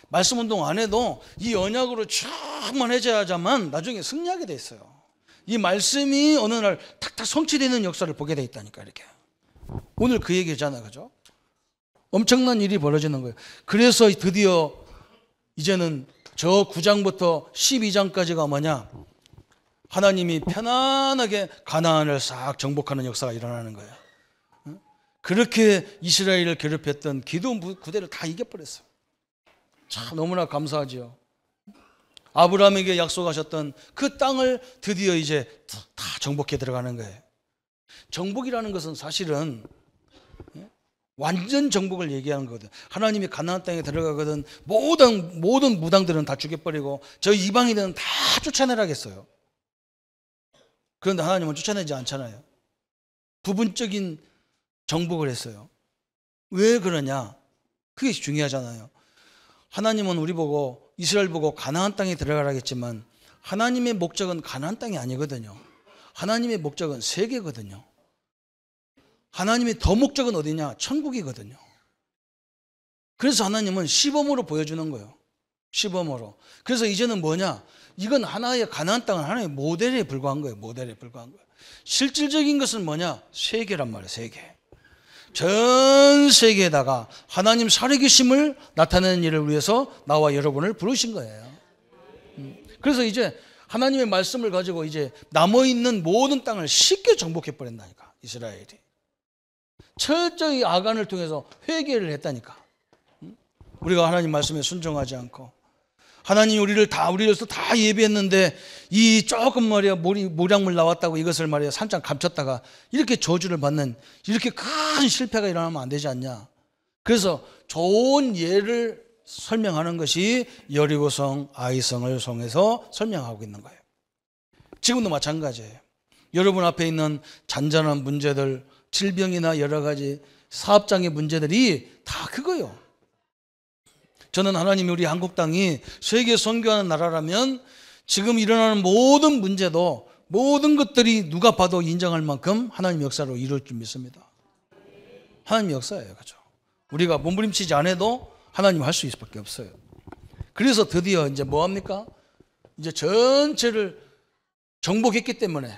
말씀 운동 안 해도 이 언약으로 충만해져야만 나중에 승리하게 돼 있어요. 이 말씀이 어느 날 탁탁 성취되는 역사를 보게 돼 있다니까. 이렇게 오늘 그 얘기잖아요, 그죠? 엄청난 일이 벌어지는 거예요. 그래서 드디어 이제는 저 9장부터 12장까지가 뭐냐? 하나님이 편안하게 가나안을 싹 정복하는 역사가 일어나는 거예요. 그렇게 이스라엘을 괴롭혔던 기드온 부대를 다 이겨버렸어요. 참 너무나 감사하지요. 아브라함에게 약속하셨던 그 땅을 드디어 이제 다 정복해 들어가는 거예요. 정복이라는 것은 사실은 완전 정복을 얘기하는 거거든. 하나님이 가나안 땅에 들어가거든 모든 무당들은 다 죽여버리고 저 이방인들은 다 쫓아내라겠어요. 그런데 하나님은 쫓아내지 않잖아요. 부분적인 정복을 했어요. 왜 그러냐? 그게 중요하잖아요. 하나님은 우리 보고 이스라엘 보고 가나안 땅에 들어가라겠지만 하나님의 목적은 가나안 땅이 아니거든요. 하나님의 목적은 세계거든요. 하나님의 더 목적은 어디냐? 천국이거든요. 그래서 하나님은 시범으로 보여주는 거예요. 시범으로. 그래서 이제는 뭐냐? 이건 하나의 가나안 땅은 하나의 모델에 불과한 거예요. 모델에 불과한 거예요. 실질적인 것은 뭐냐? 세계란 말이에요. 세계. 전 세계에다가 하나님 살아계심을 나타내는 일을 위해서 나와 여러분을 부르신 거예요. 그래서 이제 하나님의 말씀을 가지고 이제 남아있는 모든 땅을 쉽게 정복해 버린다니까. 이스라엘이 철저히 아간을 통해서 회개를 했다니까. 우리가 하나님 말씀에 순종하지 않고 하나님 우리로서 다 예배했는데 이 조금 말이야 모량물 나왔다고 이것을 말이야 살짝 감췄다가 이렇게 저주를 받는 이렇게 큰 실패가 일어나면 안 되지 않냐. 그래서 좋은 예를 설명하는 것이 여리고성 아이성을 통해서 설명하고 있는 거예요. 지금도 마찬가지예요. 여러분 앞에 있는 잔잔한 문제들, 질병이나 여러 가지 사업장의 문제들이 다 그거예요. 저는 하나님이 우리 한국 땅이 세계 선교하는 나라라면 지금 일어나는 모든 문제도 모든 것들이 누가 봐도 인정할 만큼 하나님 역사로 이루어질 줄 믿습니다. 하나님 역사예요. 그렇죠? 우리가 몸부림치지 않아도 하나님 할 수 수밖에 없어요. 그래서 드디어 이제 뭐 합니까? 이제 전체를 정복했기 때문에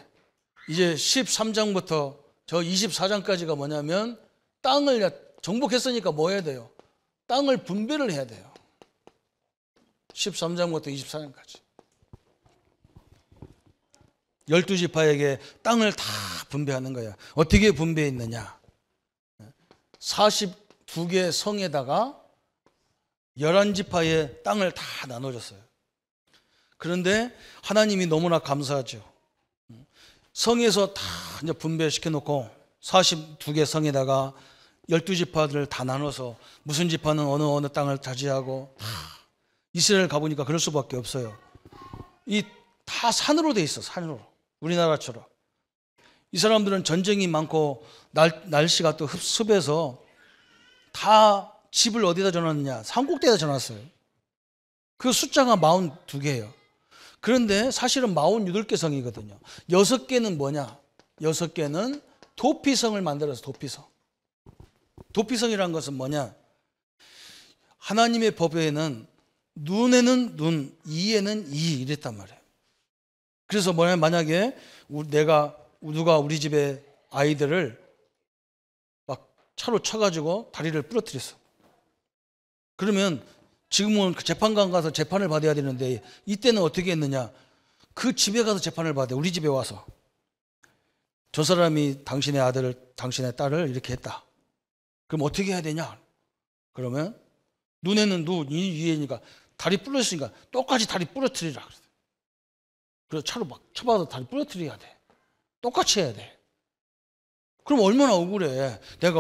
이제 13장부터 저 24장까지가 뭐냐면 땅을 정복했으니까 뭐 해야 돼요? 땅을 분배를 해야 돼요. 13장부터 24장까지 12지파에게 땅을 다 분배하는 거야. 어떻게 분배했느냐? 42개 성에다가 11지파의 땅을 다 나눠줬어요. 그런데 하나님이 너무나 감사하죠. 성에서 다 이제 분배시켜 놓고 42개 성에다가 12지파들을 다 나눠서 무슨 지파는 어느 땅을 차지하고, 이스라엘 가보니까 그럴 수밖에 없어요. 이 다 산으로 돼 있어. 산으로. 우리나라처럼. 이 사람들은 전쟁이 많고 날씨가 또 습해서 다 집을 어디다 전놨느냐? 산꼭대기에다 전놨어요. 그 숫자가 42개예요. 그런데 사실은 48개 성이거든요. 6개는 뭐냐? 6개는 도피성을 만들어서 도피성. 도피성이라는 것은 뭐냐? 하나님의 법에는 눈에는 눈, 이에는 이 이랬단 말이에요. 그래서 뭐냐? 만약에 누가 우리 집에 아이들을 막 차로 쳐가지고 다리를 부러뜨렸어. 그러면 지금은 재판관 가서 재판을 받아야 되는데, 이때는 어떻게 했느냐? 그 집에 가서 재판을 받아요. 우리 집에 와서. 저 사람이 당신의 아들을, 당신의 딸을 이렇게 했다. 그럼 어떻게 해야 되냐? 그러면 눈에는 눈, 이에니까 다리 부러졌으니까 똑같이 다리 부러뜨리라. 그래서 차로 막 쳐봐서 다리 부러뜨려야 돼. 똑같이 해야 돼. 그럼 얼마나 억울해. 내가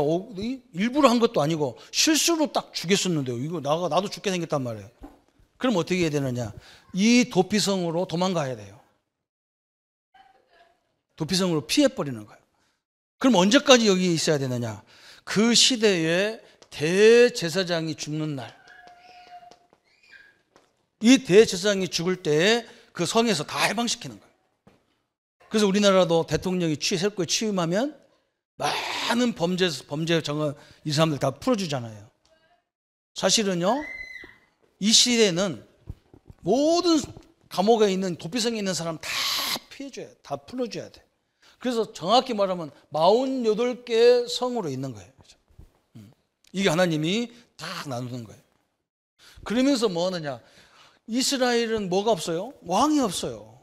일부러 한 것도 아니고 실수로 딱 죽였었는데요. 이거 나도 죽게 생겼단 말이에요. 그럼 어떻게 해야 되느냐? 이 도피성으로 도망가야 돼요. 도피성으로 피해버리는 거예요. 그럼 언제까지 여기 있어야 되느냐? 그 시대에 대제사장이 죽는 날, 이 대제사장이 죽을 때에 그 성에서 다 해방시키는 거예요. 그래서 우리나라도 대통령이 새롭게 취임하면 많은 범죄 정을 이 사람들 다 풀어주잖아요. 사실은요, 이 시대는 모든 감옥에 있는 도피성에 있는 사람 다 피해줘야 돼. 다 풀어줘야 돼. 그래서 정확히 말하면 48개 성으로 있는 거예요. 이게 하나님이 다 나누는 거예요. 그러면서 뭐 하느냐? 이스라엘은 뭐가 없어요? 왕이 없어요.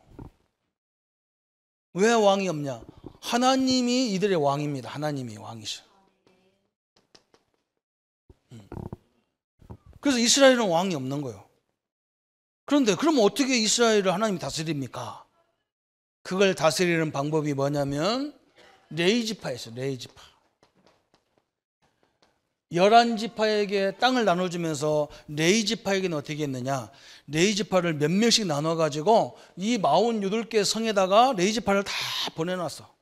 왜 왕이 없냐? 하나님이 이들의 왕입니다. 하나님이 왕이셔. 그래서 이스라엘은 왕이 없는 거예요. 그런데 그럼 어떻게 이스라엘을 하나님이 다스립니까? 그걸 다스리는 방법이 뭐냐면 레위지파였어요. 레위지파. 11지파에게 땅을 나눠주면서 레위지파에게는 어떻게 했느냐? 레위지파를 몇 명씩 나눠가지고 이 48개 성에다가 레위지파를 다 보내놨어.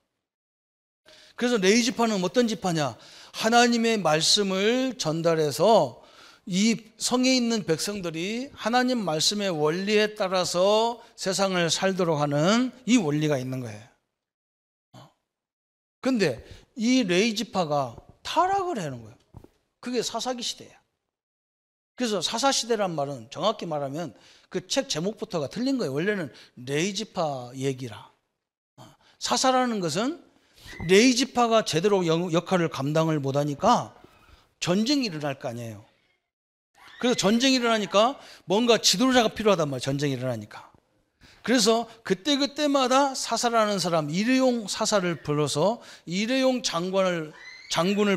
그래서 레위지파는 어떤 지파냐? 하나님의 말씀을 전달해서 이 성에 있는 백성들이 하나님 말씀의 원리에 따라서 세상을 살도록 하는 이 원리가 있는 거예요. 그런데 이 레위지파가 타락을 하는 거예요. 그게 사사기 시대야. 그래서 사사시대란 말은 정확히 말하면 그 책 제목부터가 틀린 거예요. 원래는 레위지파 얘기라. 사사라는 것은 레위지파가 제대로 역할을 감당을 못하니까 전쟁이 일어날 거 아니에요. 그래서 전쟁이 일어나니까 뭔가 지도자가 필요하단 말이에요. 전쟁이 일어나니까. 그래서 그때마다 사사라는 사람, 일회용 사사를 불러서 일회용 장군을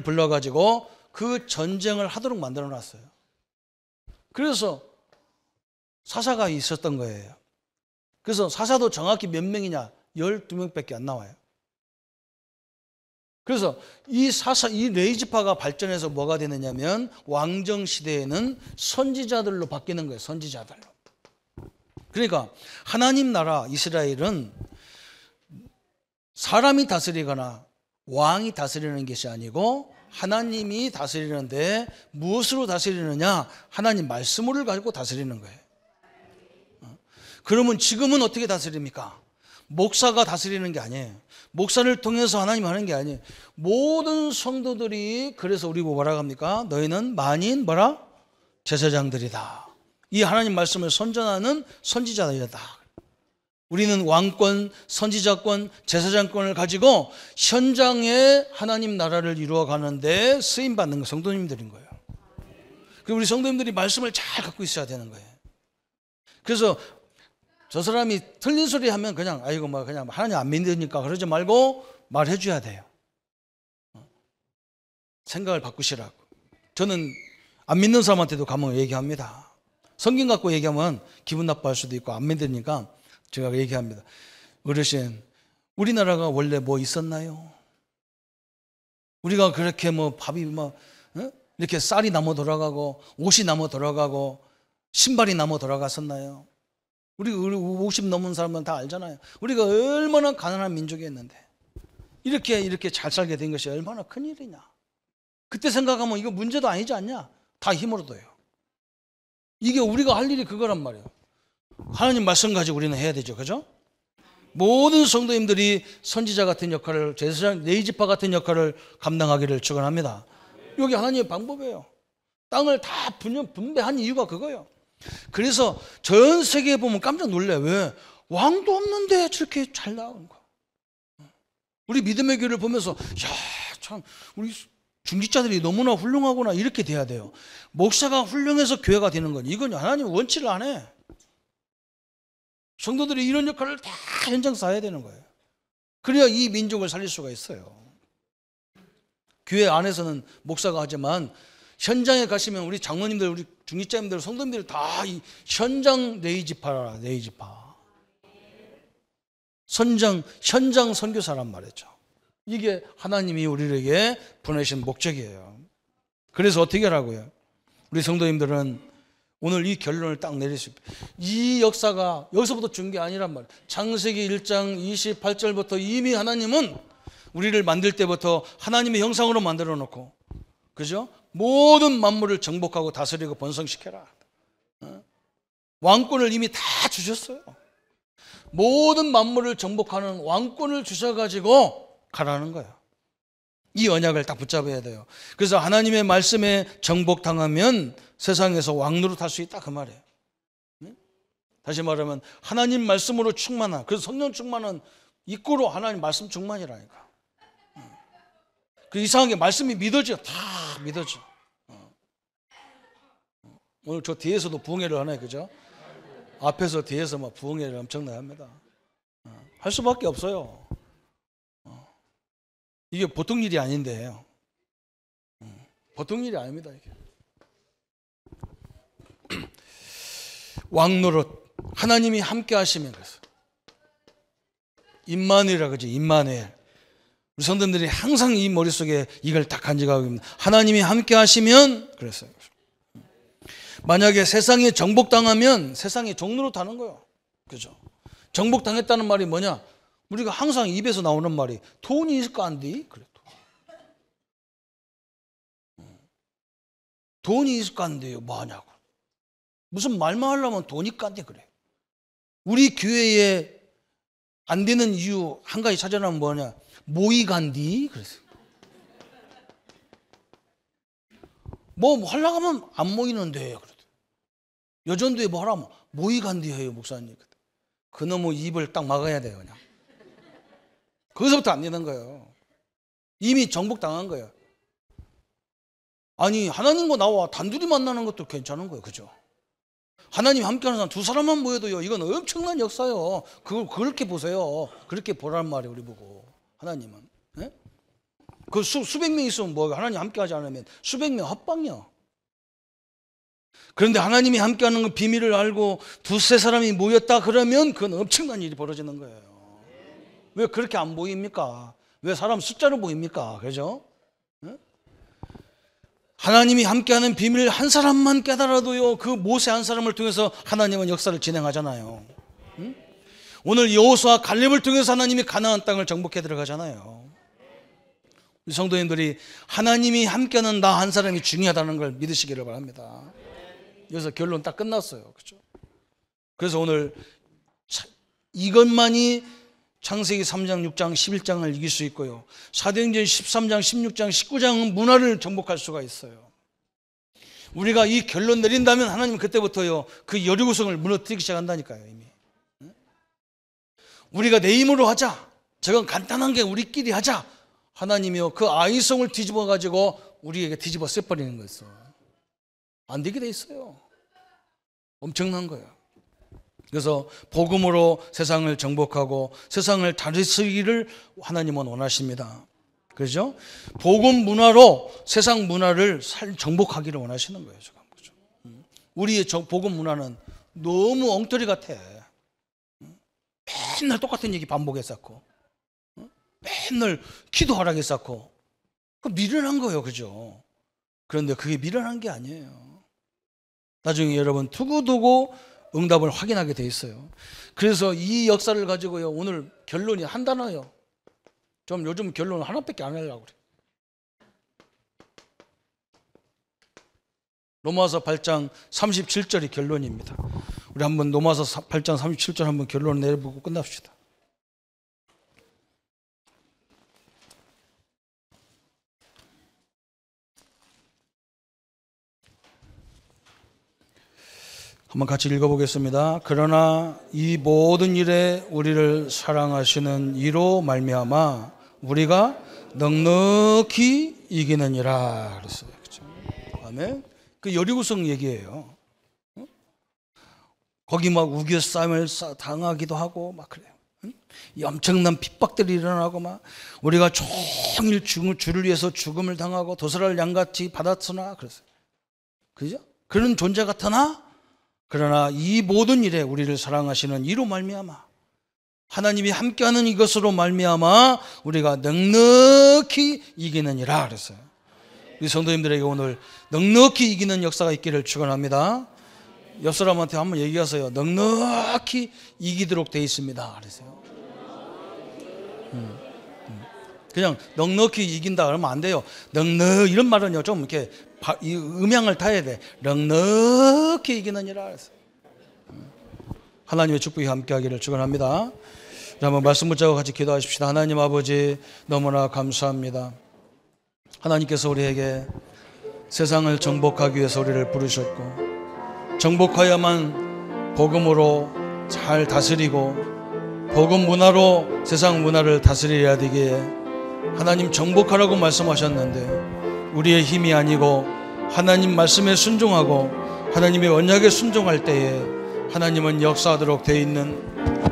불러가지고 그 전쟁을 하도록 만들어 놨어요. 그래서 사사가 있었던 거예요. 그래서 사사도 정확히 몇 명이냐? 12명밖에 안 나와요. 그래서 이 레위지파가 발전해서 뭐가 되느냐면 왕정 시대에는 선지자들로 바뀌는 거예요. 선지자들로. 그러니까 하나님 나라 이스라엘은 사람이 다스리거나 왕이 다스리는 것이 아니고 하나님이 다스리는데 무엇으로 다스리느냐? 하나님 말씀을 가지고 다스리는 거예요. 그러면 지금은 어떻게 다스립니까? 목사가 다스리는 게 아니에요. 목사를 통해서 하나님 하는 게 아니에요. 모든 성도들이, 그래서 우리 뭐라고 합니까? 너희는 만인 뭐라? 제사장들이다. 이 하나님 말씀을 선전하는 선지자들이다. 우리는 왕권, 선지자권, 제사장권을 가지고 현장에 하나님 나라를 이루어가는데 쓰임받는 성도님들인 거예요. 그리고 우리 성도님들이 말씀을 잘 갖고 있어야 되는 거예요. 그래서 저 사람이 틀린 소리 하면 그냥 아이고 뭐 그냥 하나님 안 믿으니까 그러지 말고 말해줘야 돼요. 생각을 바꾸시라고. 저는 안 믿는 사람한테도 가면 얘기합니다. 성경 갖고 얘기하면 기분 나빠할 수도 있고 안 믿으니까 제가 얘기합니다. 어르신, 우리나라가 원래 뭐 있었나요? 우리가 그렇게 뭐 밥이 뭐 이렇게 쌀이 남아 돌아가고 옷이 남아 돌아가고 신발이 남아 돌아갔었나요? 우리 50 넘은 사람은 다 알잖아요. 우리가 얼마나 가난한 민족이었는데 이렇게 잘 살게 된 것이 얼마나 큰일이냐. 그때 생각하면 이거 문제도 아니지 않냐? 다 힘으로 둬요. 이게 우리가 할 일이 그거란 말이에요. 하나님 말씀 가지고 우리는 해야 되죠. 그죠? 모든 성도님들이 선지자 같은 역할을, 제사장 네이지파 같은 역할을 감당하기를 축원합니다. 여기 하나님의 방법이에요. 땅을 다 분배한 이유가 그거예요. 그래서 전 세계에 보면 깜짝 놀래요. 왜? 왕도 없는데 저렇게 잘 나오는 거야. 우리 믿음의 교회를 보면서 야, 참 우리 중직자들이 너무나 훌륭하구나 이렇게 돼야 돼요. 목사가 훌륭해서 교회가 되는 건 이건 하나님 원치를 안 해. 성도들이 이런 역할을 다 현장에서 해야 되는 거예요. 그래야 이 민족을 살릴 수가 있어요. 교회 안에서는 목사가 하지만 현장에 가시면 우리 장로님들, 우리 중직자님들, 성도님들 다 이 현장 네이지파라, 네이지파. 현장 선교사란 말이죠. 이게 하나님이 우리에게 보내신 목적이에요. 그래서 어떻게 하라고요? 우리 성도님들은 오늘 이 결론을 딱 내릴 수 있어요. 이 역사가 여기서부터 준 게 아니란 말이에요. 창세기 1장 28절부터 이미 하나님은 우리를 만들 때부터 하나님의 형상으로 만들어 놓고, 그죠? 모든 만물을 정복하고 다스리고 번성시켜라. 왕권을 이미 다 주셨어요. 모든 만물을 정복하는 왕권을 주셔가지고 가라는 거예요. 이 언약을 딱 붙잡아야 돼요. 그래서 하나님의 말씀에 정복당하면 세상에서 왕노릇 할 수 있다 그 말이에요. 다시 말하면 하나님 말씀으로 충만한, 그래서 성령 충만은 입구로 하나님 말씀 충만이라니까. 그 이상하게 말씀이 믿어져. 다 믿어져. 오늘 저 뒤에서도 부흥회를 하네, 그죠? 앞에서 뒤에서 막 부흥회를 엄청나게 합니다. 할 수밖에 없어요. 이게 보통 일이 아닌데, 보통 일이 아닙니다. 이게. 왕노릇, 하나님이 함께 하시면 그래서 임마누엘이라 그러죠. 임마누엘. 우리 성도들이 항상 이 머릿속에 이걸 딱 간직하고 있습니다. 하나님이 함께 하시면 그랬어요. 만약에 세상에 정복당하면 세상에 종노릇 하는 거예요. 그죠? 정복당했다는 말이 뭐냐? 우리가 항상 입에서 나오는 말이 돈이 있을까 안 돼? 그래. 돈이 있을까 안 돼요? 뭐 하냐고. 무슨 말만 하려면 돈이 깐데 그래. 우리 교회에 안 되는 이유 한 가지 찾아내면 뭐냐? 모이 간디 그랬어요. 뭐 하려고 하면 안 모이는데 그랬어요. 여전도에 뭐 하라면 모이 간디 해요 목사님. 그놈의 입을 딱 막아야 돼요 그냥. 거기서부터 안 되는 거예요. 이미 정복당한 거예요. 아니 하나님과 나와 단둘이 만나는 것도 괜찮은 거예요. 그죠? 하나님 함께하는 사람 두 사람만 모여도요 이건 엄청난 역사예요. 그걸 그렇게 보세요. 그렇게 보란 말이에요. 우리 보고 하나님은. 네? 그 수백 명 있으면 뭐 하나님 함께하지 않으면 수백 명 헛방이요. 그런데 하나님이 함께하는 그 비밀을 알고 두세 사람이 모였다 그러면 그건 엄청난 일이 벌어지는 거예요. 왜 그렇게 안 보입니까? 왜 사람 숫자로 보입니까? 그죠? 하나님이 함께하는 비밀을 한 사람만 깨달아도요 그 모세 한 사람을 통해서 하나님은 역사를 진행하잖아요. 오늘 여호수아 갈렙을 통해서 하나님이 가나안 땅을 정복해 들어가잖아요. 우리 성도님들이 하나님이 함께하는 나 한 사람이 중요하다는 걸 믿으시기를 바랍니다. 여기서 결론 딱 끝났어요. 그렇죠? 그래서 오늘 이것만이 창세기 3장, 6장, 11장을 이길 수 있고요. 사도행전 13장, 16장, 19장은 문화를 정복할 수가 있어요. 우리가 이 결론 내린다면 하나님은 그때부터요 그 여리고성을 무너뜨리기 시작한다니까요. 이미. 우리가 내 힘으로 하자. 저건 간단한 게 우리끼리 하자. 하나님이요 그 아이성을 뒤집어 가지고 우리에게 뒤집어 써버리는 거였어. 안 되게 돼 있어요. 엄청난 거예요. 그래서 복음으로 세상을 정복하고 세상을 다스리기를 하나님은 원하십니다. 그렇죠? 복음 문화로 세상 문화를 정복하기를 원하시는 거예요. 지금. 그렇죠? 우리의 복음 문화는 너무 엉터리 같아. 맨날 똑같은 얘기 반복했었고, 맨날 기도하라고 했었고, 미련한 거예요. 그죠? 그런데 그게 미련한 게 아니에요. 나중에 여러분 두고두고 응답을 확인하게 돼 있어요. 그래서 이 역사를 가지고요, 오늘 결론이 한 단어예요. 좀 요즘 결론은 하나밖에 안 하려고 그래. 로마서 8장 37절이 결론입니다. 우리 한번 로마서 8장 37절 한번 결론을 내려보고 끝납시다. 한번 같이 읽어보겠습니다. 그러나 이 모든 일에 우리를 사랑하시는 이로 말미암아 우리가 넉넉히 이기느니라 그랬어요. 그렇죠? 아멘. 그 여리고성 얘기예요. 거기 막 우겨싸임을 당하기도 하고 막 그래요. 이 엄청난 핍박들이 일어나고 막 우리가 종일 주를 위해서 죽음을 당하고 도살할 양같이 받았으나 그랬어요. 그죠? 그런 존재 같으나 그러나 이 모든 일에 우리를 사랑하시는 이로 말미암아 하나님이 함께하는 이것으로 말미암아 우리가 넉넉히 이기느니라 그랬어요. 우리 성도님들에게 오늘 넉넉히 이기는 역사가 있기를 축원합니다. 옆 사람한테 한번 얘기하세요. 넉넉히 이기도록 돼 있습니다. 그러세요. 그냥 넉넉히 이긴다 그러면 안 돼요. 넉넉 이런 말은요 좀 이렇게 이 음향을 타야 돼. 넉넉히 이기느니라 그랬어요. 하나님의 축복이 함께하기를 축원합니다. 한번 말씀 붙잡고 같이 기도하십시다. 하나님 아버지 너무나 감사합니다. 하나님께서 우리에게 세상을 정복하기 위해서 우리를 부르셨고 정복하야만 복음으로 잘 다스리고 복음 문화로 세상 문화를 다스려야 되기에 하나님 정복하라고 말씀하셨는데 우리의 힘이 아니고 하나님 말씀에 순종하고 하나님의 언약에 순종할 때에 하나님은 역사하도록 되어 있는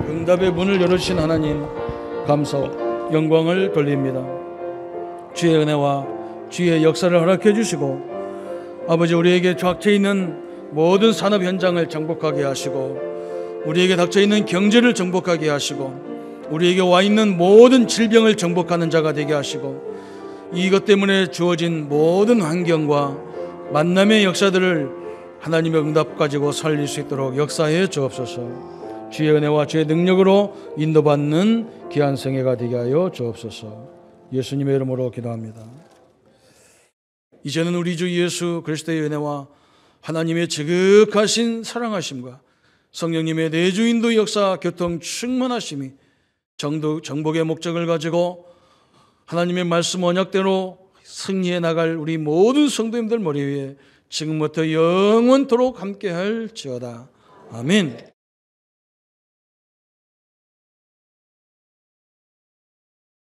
응답의 문을 열어주신 하나님 감사 영광을 돌립니다. 주의 은혜와 주의 역사를 허락해 주시고 아버지 우리에게 닥쳐 있는 모든 산업 현장을 정복하게 하시고 우리에게 닥쳐 있는 경제를 정복하게 하시고 우리에게 와 있는 모든 질병을 정복하는 자가 되게 하시고 이것 때문에 주어진 모든 환경과 만남의 역사들을 하나님의 응답 가지고 살릴 수 있도록 역사해 주옵소서. 주의 은혜와 주의 능력으로 인도받는 귀한 생애가 되게 하여 주옵소서. 예수님의 이름으로 기도합니다. 이제는 우리 주 예수 그리스도의 은혜와 하나님의 지극하신 사랑하심과 성령님의 내주인도 역사 교통 충만하심이 정복의 목적을 가지고 하나님의 말씀 언약대로 승리해 나갈 우리 모든 성도님들 머리 위에 지금부터 영원토록 함께할지어다. 아멘.